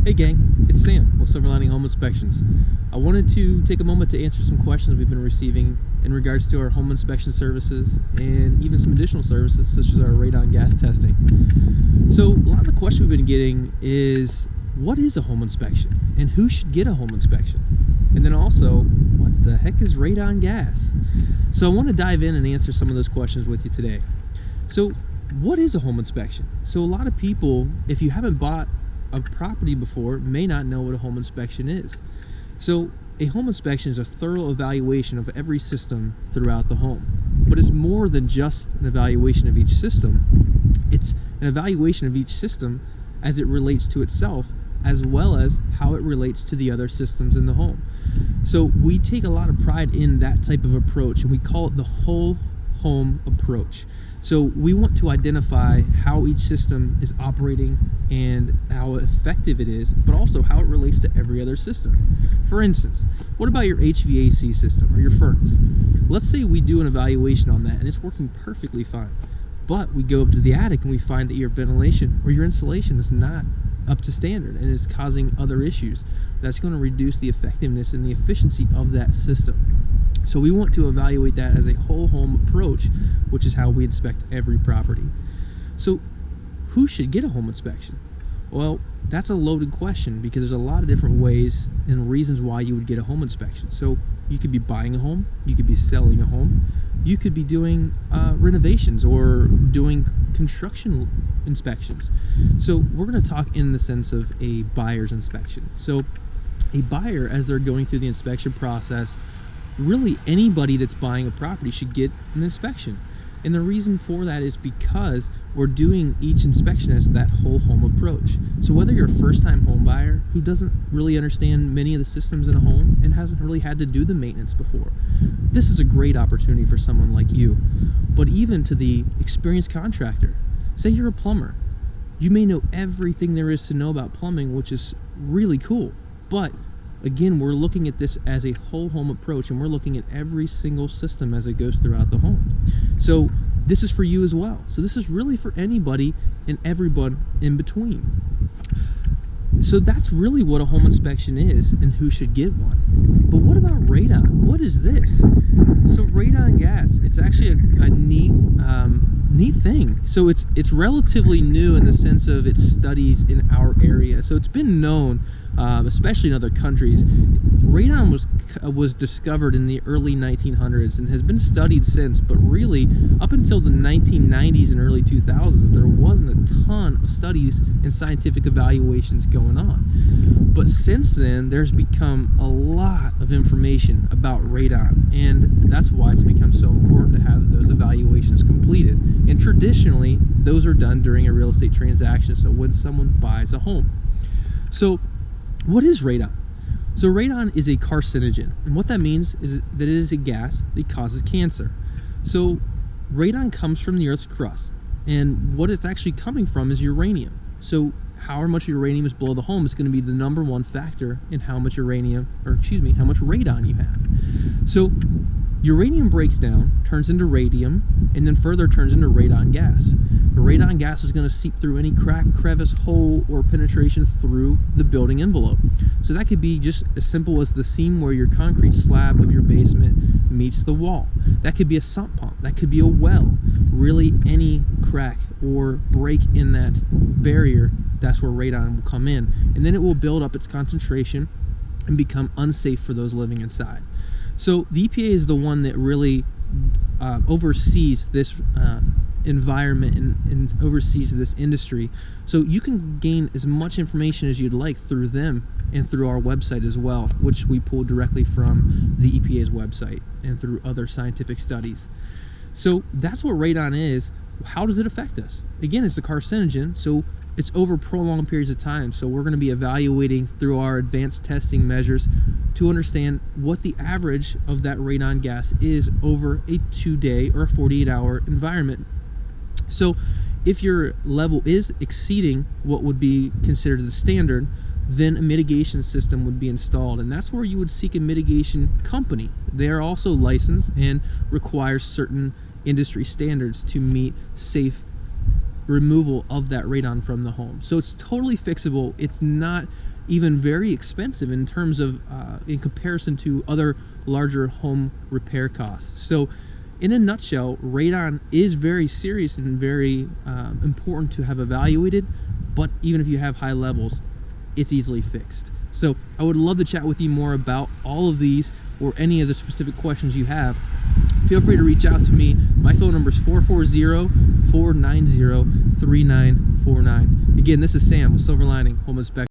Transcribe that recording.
Hey gang, it's Sam with Silver Lining Home Inspections. I wanted to take a moment to answer some questions we've been receiving in regards to our home inspection services and even some additional services such as our radon gas testing. So a lot of the questions we've been getting is, what is a home inspection and who should get a home inspection? And then also, what the heck is radon gas? So I want to dive in and answer some of those questions with you today. So what is a home inspection? So a lot of people, if you haven't bought a property before, may not know what a home inspection is. So a home inspection is a thorough evaluation of every system throughout the home. But it's more than just an evaluation of each system. It's an evaluation of each system as it relates to itself, as well as how it relates to the other systems in the home. So we take a lot of pride in that type of approach, and we call it the whole home approach. So we want to identify how each system is operating and how effective it is, but also how it relates to every other system. For instance, what about your HVAC system or your furnace? Let's say we do an evaluation on that and it's working perfectly fine, but we go up to the attic and we find that your ventilation or your insulation is not up to standard and is causing other issues. That's going to reduce the effectiveness and the efficiency of that system. So we want to evaluate that as a whole home approach, which is how we inspect every property. So who should get a home inspection? Well, that's a loaded question because there's a lot of different ways and reasons why you would get a home inspection. So you could be buying a home, you could be selling a home, you could be doing renovations or doing construction inspections. So we're going to talk in the sense of a buyer's inspection. So a buyer, as they're going through the inspection process, really anybody that's buying a property should get an inspection. And the reason for that is because we're doing each inspection as that whole home approach. So whether you're a first-time home buyer who doesn't really understand many of the systems in a home and hasn't really had to do the maintenance before, this is a great opportunity for someone like you. But even to the experienced contractor, say you're a plumber, you may know everything there is to know about plumbing, which is really cool. But again, we're looking at this as a whole home approach, and we're looking at every single system as it goes throughout the home. So this is for you as well. So this is really for anybody and everyone in between. So that's really what a home inspection is and who should get one. But what about radon? What is this? So radon gas, it's actually a neat thing. So it's relatively new in the sense of its studies in our area. So it's been known, especially in other countries. Radon was discovered in the early 1900s and has been studied since, but really up until the 1990s and early 2000s, there wasn't a ton of studies and scientific evaluations going on. But since then, there's become a lot of information about radon, and that's why it's become so important to have those evaluations completed. And traditionally, those are done during a real estate transaction, so when someone buys a home. So what is radon? So radon is a carcinogen, and what that means is that it is a gas that causes cancer. So radon comes from the Earth's crust, and what it's actually coming from is uranium. So however much uranium is below the home is going to be the #1 factor in how much how much radon you have. So uranium breaks down, turns into radium, and then further turns into radon gas. The radon gas is going to seep through any crack, crevice, hole, or penetration through the building envelope. So that could be just as simple as the seam where your concrete slab of your basement meets the wall. That could be a sump pump. That could be a well. Really, any crack or break in that barrier, that's where radon will come in. And then it will build up its concentration and become unsafe for those living inside. So the EPA is the one that really oversees this environment and oversees this industry. So you can gain as much information as you'd like through them and through our website as well, which we pull directly from the EPA's website and through other scientific studies. So that's what radon is. How does it affect us? Again, it's a carcinogen, so it's over prolonged periods of time. So we're going to be evaluating through our advanced testing measures to understand what the average of that radon gas is over a 2-day or 48-hour environment. So if your level is exceeding what would be considered the standard, then a mitigation system would be installed, and that's where you would seek a mitigation company. They are also licensed and require certain industry standards to meet safe removal of that radon from the home. So it's totally fixable. It's not even very expensive in terms of in comparison to other larger home repair costs. So in a nutshell, radon is very serious and very important to have evaluated, but even if you have high levels, it's easily fixed. So I would love to chat with you more about all of these or any of the specific questions you have. Feel free to reach out to me. My phone number is 440-490-3949. Again, this is Sam with Silver Lining Home Inspection.